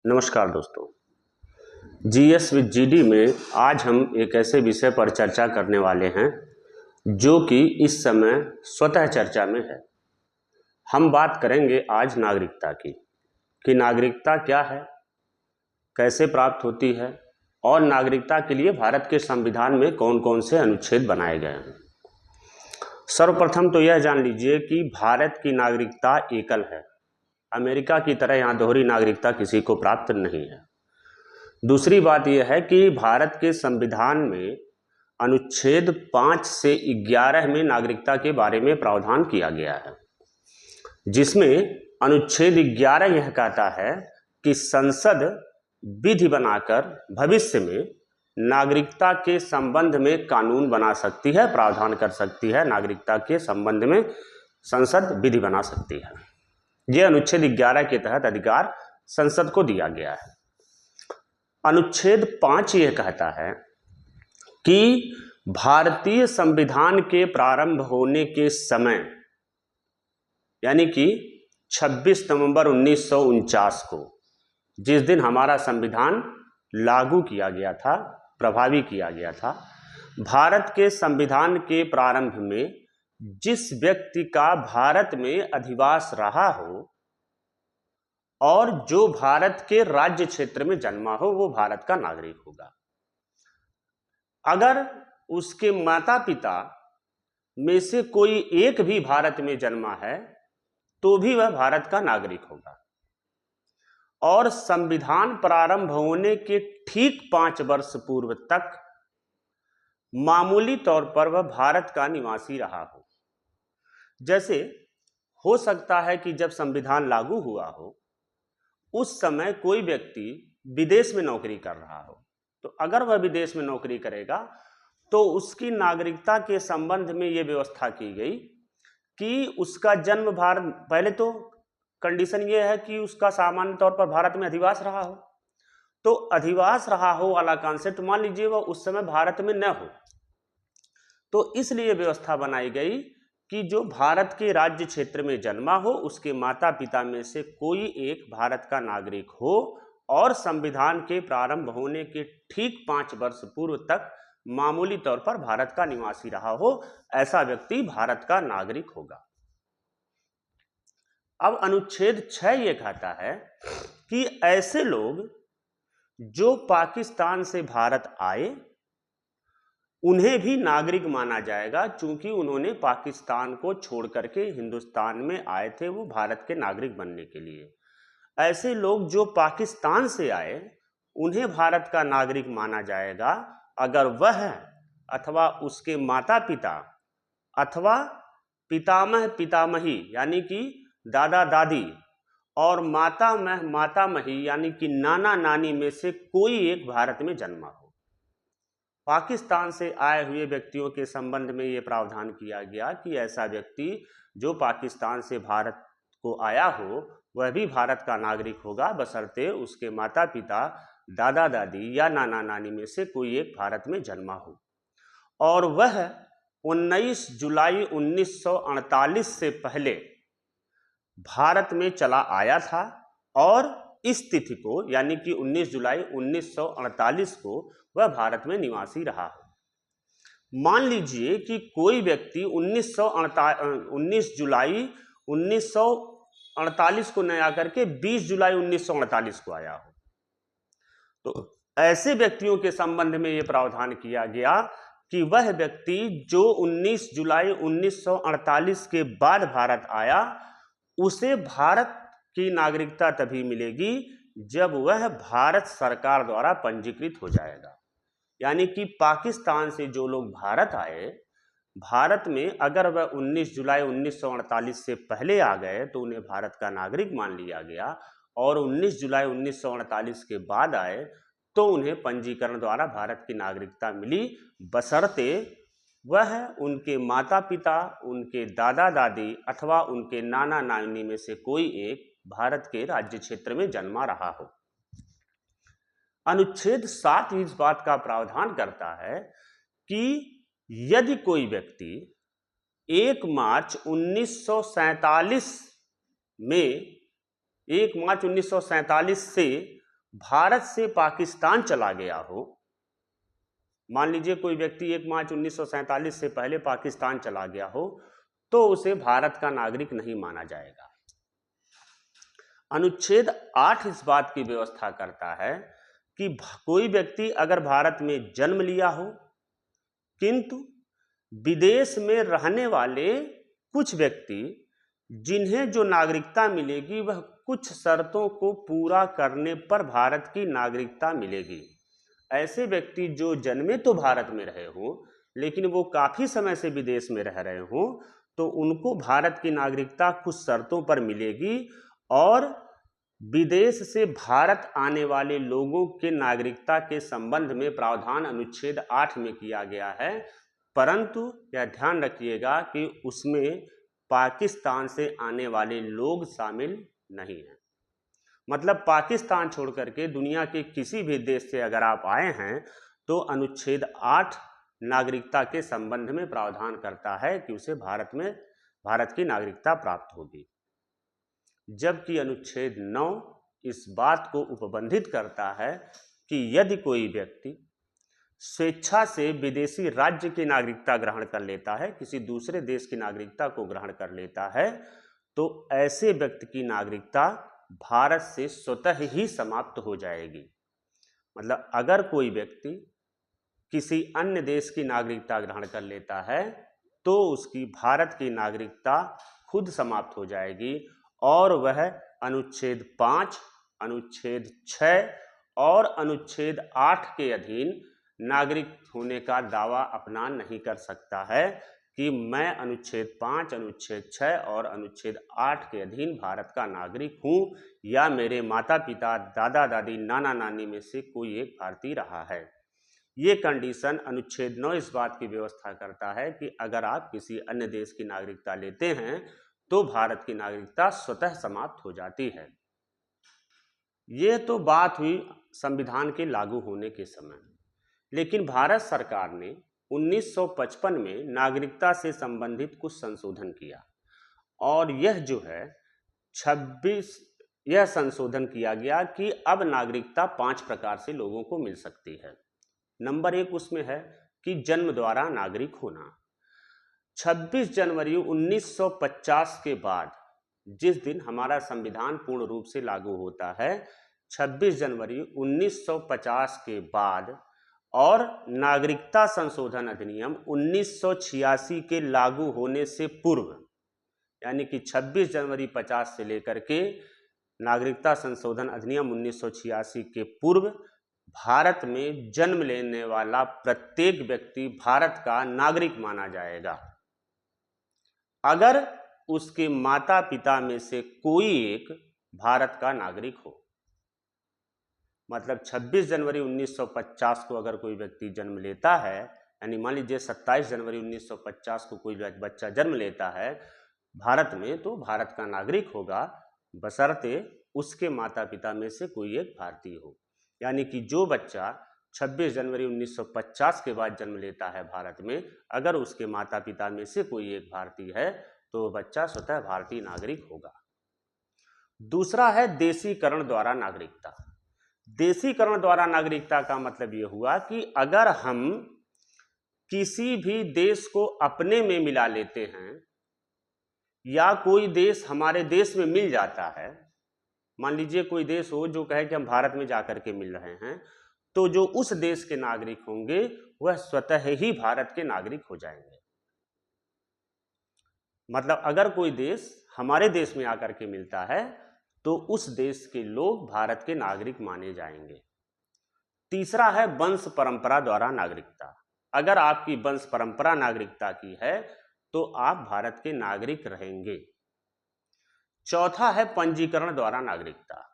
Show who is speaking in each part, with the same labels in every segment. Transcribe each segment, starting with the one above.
Speaker 1: नमस्कार दोस्तों, GS with GD में आज हम एक ऐसे विषय पर चर्चा करने वाले हैं जो कि इस समय स्वतः चर्चा में है। हम बात करेंगे आज नागरिकता की कि नागरिकता क्या है, कैसे प्राप्त होती है और नागरिकता के लिए भारत के संविधान में कौन कौन से अनुच्छेद बनाए गए हैं। सर्वप्रथम तो यह जान लीजिए कि भारत की नागरिकता एकल है। अमेरिका की तरह यहाँ दोहरी नागरिकता किसी को प्राप्त नहीं है। दूसरी बात यह है कि भारत के संविधान में अनुच्छेद 5 से 11 में नागरिकता के बारे में प्रावधान किया गया है, जिसमें अनुच्छेद 11 यह कहता है कि संसद विधि बनाकर भविष्य में नागरिकता के संबंध में कानून बना सकती है, प्रावधान कर सकती है। नागरिकता के संबंध में संसद विधि बना सकती है। यह अनुच्छेद 11 के तहत अधिकार संसद को दिया गया है। अनुच्छेद 5 यह कहता है कि भारतीय संविधान के प्रारंभ होने के समय यानी कि 26 नवंबर 1949 को, जिस दिन हमारा संविधान लागू किया गया था, प्रभावी किया गया था, भारत के संविधान के प्रारंभ में जिस व्यक्ति का भारत में अधिवास रहा हो और जो भारत के राज्य क्षेत्र में जन्मा हो, वो भारत का नागरिक होगा। अगर उसके माता पिता में से कोई एक भी भारत में जन्मा है तो भी वह भारत का नागरिक होगा। और संविधान प्रारंभ होने के ठीक 5 वर्ष पूर्व तक मामूली तौर पर वह भारत का निवासी रहा हो। जैसे हो सकता है कि जब संविधान लागू हुआ हो उस समय कोई व्यक्ति विदेश में नौकरी कर रहा हो, तो अगर वह विदेश में नौकरी करेगा तो उसकी नागरिकता के संबंध में यह व्यवस्था की गई कि उसका जन्म भारत, पहले तो कंडीशन यह है कि उसका सामान्य तौर पर भारत में अधिवास रहा हो। तो अधिवास रहा हो वाला कॉन्सेप्ट, मान लीजिए वह उस समय भारत में न हो, तो इसलिए व्यवस्था बनाई गई कि जो भारत के राज्य क्षेत्र में जन्मा हो उसके माता पिता में से कोई एक भारत का नागरिक हो और संविधान के प्रारंभ होने के ठीक 5 वर्ष पूर्व तक मामूली तौर पर भारत का निवासी रहा हो, ऐसा व्यक्ति भारत का नागरिक होगा। अब अनुच्छेद 6 ये कहता है कि ऐसे लोग जो पाकिस्तान से भारत आए उन्हें भी नागरिक माना जाएगा, चूंकि उन्होंने पाकिस्तान को छोड़ करके हिंदुस्तान में आए थे वो भारत के नागरिक बनने के लिए। ऐसे लोग जो पाकिस्तान से आए उन्हें भारत का नागरिक माना जाएगा अगर वह अथवा उसके माता पिता अथवा पितामह पितामही यानी कि दादा दादी और मातामही यानी कि नाना नानी में से कोई एक भारत में जन्मा हो। पाकिस्तान से आए हुए व्यक्तियों के संबंध में यह प्रावधान किया गया कि ऐसा व्यक्ति जो पाकिस्तान से भारत को आया हो वह भी भारत का नागरिक होगा, बशर्ते उसके माता पिता दादा दादी या नाना नानी में से कोई एक भारत में जन्मा हो और वह 19 जुलाई 1948 से पहले भारत में चला आया था और इस तिथि को यानी कि 19 जुलाई 1948 को वह भारत में निवासी रहा हो। मान लीजिए कि कोई व्यक्ति 19 जुलाई 1948 को न आकर के 20 जुलाई 1948 को आया हो, तो ऐसे व्यक्तियों के संबंध में यह प्रावधान किया गया कि वह व्यक्ति जो 19 जुलाई 1948 के बाद भारत आया उसे भारत की नागरिकता तभी मिलेगी जब वह भारत सरकार द्वारा पंजीकृत हो जाएगा। यानी कि पाकिस्तान से जो लोग भारत आए, भारत में अगर वह 19 जुलाई 1948 से पहले आ गए तो उन्हें भारत का नागरिक मान लिया गया और 19 जुलाई 1948 के बाद आए तो उन्हें पंजीकरण द्वारा भारत की नागरिकता मिली, बशर्ते वह उनके माता पिता, उनके दादा दादी अथवा उनके नाना नानी में से कोई एक भारत के राज्य क्षेत्र में जन्मा रहा हो। अनुच्छेद 7 इस बात का प्रावधान करता है कि यदि कोई व्यक्ति 1 मार्च 1947 में 1 मार्च 1947 से भारत से पाकिस्तान चला गया हो, मान लीजिए कोई व्यक्ति 1 मार्च 1947 से पहले पाकिस्तान चला गया हो, तो उसे भारत का नागरिक नहीं माना जाएगा। अनुच्छेद 8 इस बात की व्यवस्था करता है कि कोई व्यक्ति अगर भारत में जन्म लिया हो किंतु विदेश में रहने वाले कुछ व्यक्ति जिन्हें जो नागरिकता मिलेगी वह कुछ शर्तों को पूरा करने पर भारत की नागरिकता मिलेगी। ऐसे व्यक्ति जो जन्मे तो भारत में रहे हो लेकिन वो काफी समय से विदेश में रह रहे हो, तो उनको भारत की नागरिकता कुछ शर्तों पर मिलेगी। और विदेश से भारत आने वाले लोगों के नागरिकता के संबंध में प्रावधान अनुच्छेद 8 में किया गया है, परंतु यह ध्यान रखिएगा कि उसमें पाकिस्तान से आने वाले लोग शामिल नहीं हैं। मतलब पाकिस्तान छोड़ करके दुनिया के किसी भी देश से अगर आप आए हैं तो अनुच्छेद 8 नागरिकता के संबंध में प्रावधान करता है कि उसे भारत की नागरिकता प्राप्त होगी। जबकि अनुच्छेद 9 इस बात को उपबंधित करता है कि यदि कोई व्यक्ति स्वेच्छा से विदेशी राज्य की नागरिकता ग्रहण कर लेता है, किसी दूसरे देश की नागरिकता को ग्रहण कर लेता है, तो ऐसे व्यक्ति की नागरिकता भारत से स्वतः ही समाप्त हो जाएगी। मतलब अगर कोई व्यक्ति किसी अन्य देश की नागरिकता ग्रहण कर लेता है तो उसकी भारत की नागरिकता खुद समाप्त हो जाएगी और वह अनुच्छेद 5, अनुच्छेद 6 और अनुच्छेद 8 के अधीन नागरिक होने का दावा अपना नहीं कर सकता है कि मैं अनुच्छेद 5, अनुच्छेद 6 और अनुच्छेद 8 के अधीन भारत का नागरिक हूं या मेरे माता पिता, दादा दादी, नाना नानी में से कोई एक भारतीय रहा है। ये कंडीशन अनुच्छेद 9 इस बात की व्यवस्था करता है कि अगर आप किसी अन्य देश की नागरिकता लेते हैं तो भारत की नागरिकता स्वतः समाप्त हो जाती है। ये तो बात हुई संविधान के लागू होने के समय, लेकिन भारत सरकार ने 1955 में नागरिकता से संबंधित कुछ संशोधन किया और यह जो है 26 यह संशोधन किया गया कि अब नागरिकता 5 प्रकार से लोगों को मिल सकती है। नंबर 1 उसमें है कि जन्म द्वारा नागरिक होना। 26 जनवरी 1950 के बाद जिस दिन हमारा संविधान पूर्ण रूप से लागू होता है, 26 जनवरी 1950 के बाद और नागरिकता संशोधन अधिनियम 1986 के लागू होने से पूर्व, यानी कि 26 जनवरी 50 से लेकर के नागरिकता संशोधन अधिनियम 1986 के पूर्व भारत में जन्म लेने वाला प्रत्येक व्यक्ति भारत का नागरिक माना जाएगा अगर उसके माता पिता में से कोई एक भारत का नागरिक हो। मतलब 26 जनवरी 1950 को अगर कोई व्यक्ति जन्म लेता है, यानी मान लीजिए 27 जनवरी 1950 को कोई बच्चा जन्म लेता है भारत में, तो भारत का नागरिक होगा बशर्ते उसके माता पिता में से कोई एक भारतीय हो। यानी कि जो बच्चा 26 जनवरी 1950 के बाद जन्म लेता है भारत में, अगर उसके माता पिता में से कोई एक भारतीय है तो बच्चा स्वतः भारतीय नागरिक होगा। दूसरा है देशीकरण द्वारा नागरिकता। देशीकरण द्वारा नागरिकता का मतलब यह हुआ कि अगर हम किसी भी देश को अपने में मिला लेते हैं या कोई देश हमारे देश में मिल जाता है, मान लीजिए कोई देश हो जो कहे कि हम भारत में जाकर के मिल रहे हैं, तो जो उस देश के नागरिक होंगे वह स्वतः ही भारत के नागरिक हो जाएंगे। मतलब अगर कोई देश हमारे देश में आकर के मिलता है तो उस देश के लोग भारत के नागरिक माने जाएंगे। तीसरा है वंश परंपरा द्वारा नागरिकता। अगर आपकी वंश परंपरा नागरिकता की है तो आप भारत के नागरिक रहेंगे। चौथा है पंजीकरण द्वारा नागरिकता।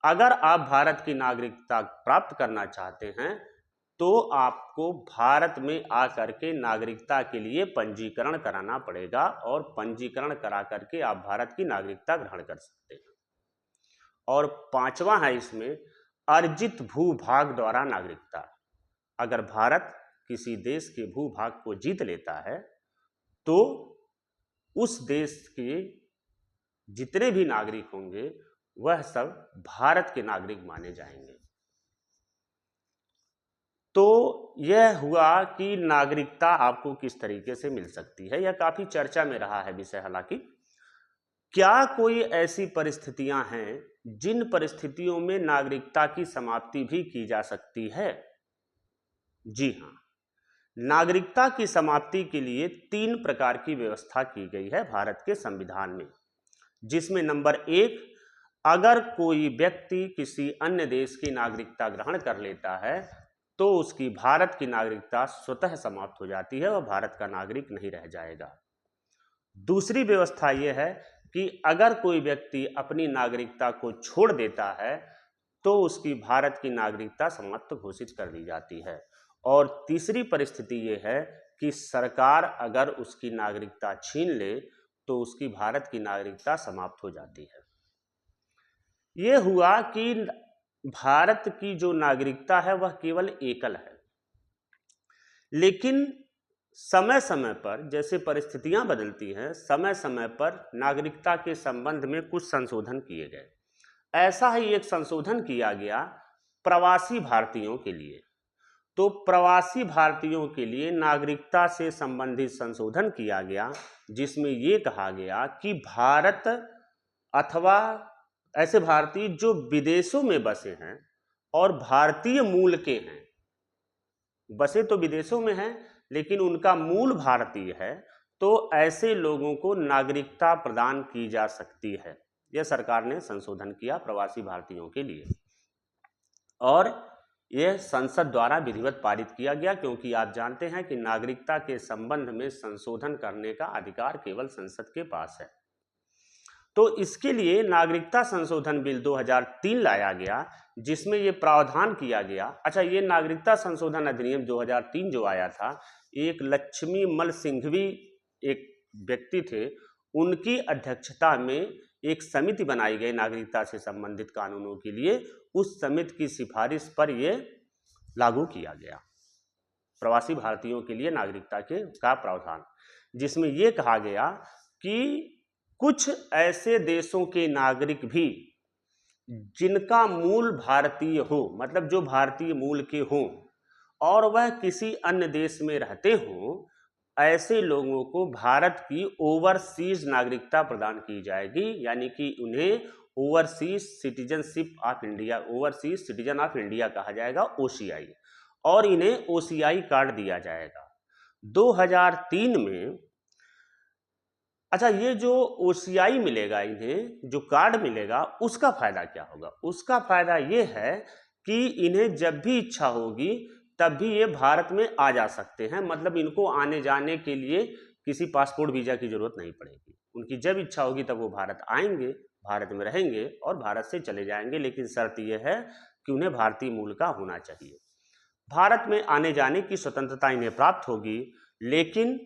Speaker 1: अगर आप भारत की नागरिकता प्राप्त करना चाहते हैं तो आपको भारत में आकर के नागरिकता के लिए पंजीकरण कराना पड़ेगा और पंजीकरण करा करके आप भारत की नागरिकता ग्रहण कर सकते हैं। और पांचवा है इसमें अर्जित भूभाग द्वारा नागरिकता। अगर भारत किसी देश के भूभाग को जीत लेता है तो उस देश के जितने भी नागरिक होंगे वह सब भारत के नागरिक माने जाएंगे। तो यह हुआ कि नागरिकता आपको किस तरीके से मिल सकती है। यह काफी चर्चा में रहा है विषय। हालांकि क्या कोई ऐसी परिस्थितियां हैं जिन परिस्थितियों में नागरिकता की समाप्ति भी की जा सकती है? जी हां, नागरिकता की समाप्ति के लिए 3 प्रकार की व्यवस्था की गई है भारत के संविधान में, जिसमें नंबर 1, अगर कोई व्यक्ति किसी अन्य देश की नागरिकता ग्रहण कर लेता है तो उसकी भारत की नागरिकता स्वतः समाप्त हो जाती है, वह भारत का नागरिक नहीं रह जाएगा। दूसरी व्यवस्था यह है कि अगर कोई व्यक्ति अपनी नागरिकता को छोड़ देता है तो उसकी भारत की नागरिकता समाप्त घोषित कर दी जाती है। और तीसरी परिस्थिति यह है कि सरकार अगर उसकी नागरिकता छीन ले तो उसकी भारत की नागरिकता समाप्त हो जाती है। यह हुआ कि भारत की जो नागरिकता है वह केवल एकल है, लेकिन समय समय पर जैसे परिस्थितियां बदलती हैं, समय समय पर नागरिकता के संबंध में कुछ संशोधन किए गए। ऐसा ही एक संशोधन किया गया प्रवासी भारतीयों के लिए। तो प्रवासी भारतीयों के लिए नागरिकता से संबंधित संशोधन किया गया, जिसमें यह कहा गया कि भारत अथवा ऐसे भारतीय जो विदेशों में बसे हैं और भारतीय मूल के हैं, बसे तो विदेशों में हैं लेकिन उनका मूल भारतीय है, तो ऐसे लोगों को नागरिकता प्रदान की जा सकती है। यह सरकार ने संशोधन किया प्रवासी भारतीयों के लिए, और यह संसद द्वारा विधिवत पारित किया गया, क्योंकि आप जानते हैं कि नागरिकता के संबंध में संशोधन करने का अधिकार केवल संसद के पास है। तो इसके लिए नागरिकता संशोधन बिल 2003 लाया गया, जिसमें यह प्रावधान किया गया। अच्छा, ये नागरिकता संशोधन अधिनियम 2003 जो आया था, एक लक्ष्मी मल सिंघवी एक व्यक्ति थे, उनकी अध्यक्षता में एक समिति बनाई गई नागरिकता से संबंधित कानूनों के लिए। उस समिति की सिफारिश पर यह लागू किया गया प्रवासी भारतीयों के लिए नागरिकता का प्रावधान, जिसमें यह कहा गया कि कुछ ऐसे देशों के नागरिक भी जिनका मूल भारतीय हो, मतलब जो भारतीय मूल के हों और वह किसी अन्य देश में रहते हों, ऐसे लोगों को भारत की ओवरसीज नागरिकता प्रदान की जाएगी। यानी कि उन्हें overseas citizenship of India, overseas citizen of India कहा जाएगा, OCI, और इन्हें OCI कार्ड दिया जाएगा 2003 में। अच्छा, ये जो OCI मिलेगा, इन्हें जो कार्ड मिलेगा, उसका फायदा क्या होगा? उसका फायदा ये है कि इन्हें जब भी इच्छा होगी तब भी ये भारत में आ जा सकते हैं। मतलब इनको आने जाने के लिए किसी पासपोर्ट वीजा की जरूरत नहीं पड़ेगी। उनकी जब इच्छा होगी तब वो भारत आएंगे, भारत में रहेंगे और भारत से चले जाएंगे। लेकिन शर्त यह है कि उन्हें भारतीय मूल का होना चाहिए। भारत में आने जाने की स्वतंत्रता इन्हें प्राप्त होगी, लेकिन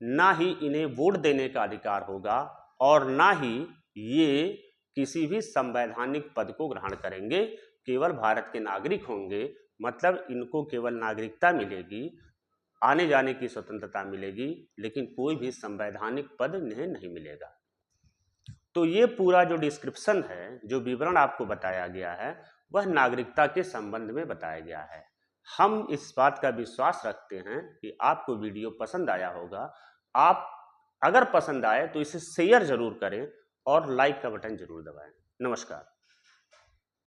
Speaker 1: ना ही इन्हें वोट देने का अधिकार होगा और ना ही ये किसी भी संवैधानिक पद को ग्रहण करेंगे। केवल भारत के नागरिक होंगे, मतलब इनको केवल नागरिकता मिलेगी, आने जाने की स्वतंत्रता मिलेगी, लेकिन कोई भी संवैधानिक पद इन्हें नहीं मिलेगा। तो ये पूरा जो डिस्क्रिप्शन है, जो विवरण आपको बताया गया है, वह नागरिकता के संबंध में बताया गया है। हम इस बात का विश्वास रखते हैं कि आपको वीडियो पसंद आया होगा। आप अगर पसंद आए तो इसे शेयर जरूर करें और लाइक का बटन जरूर दबाएं। नमस्कार।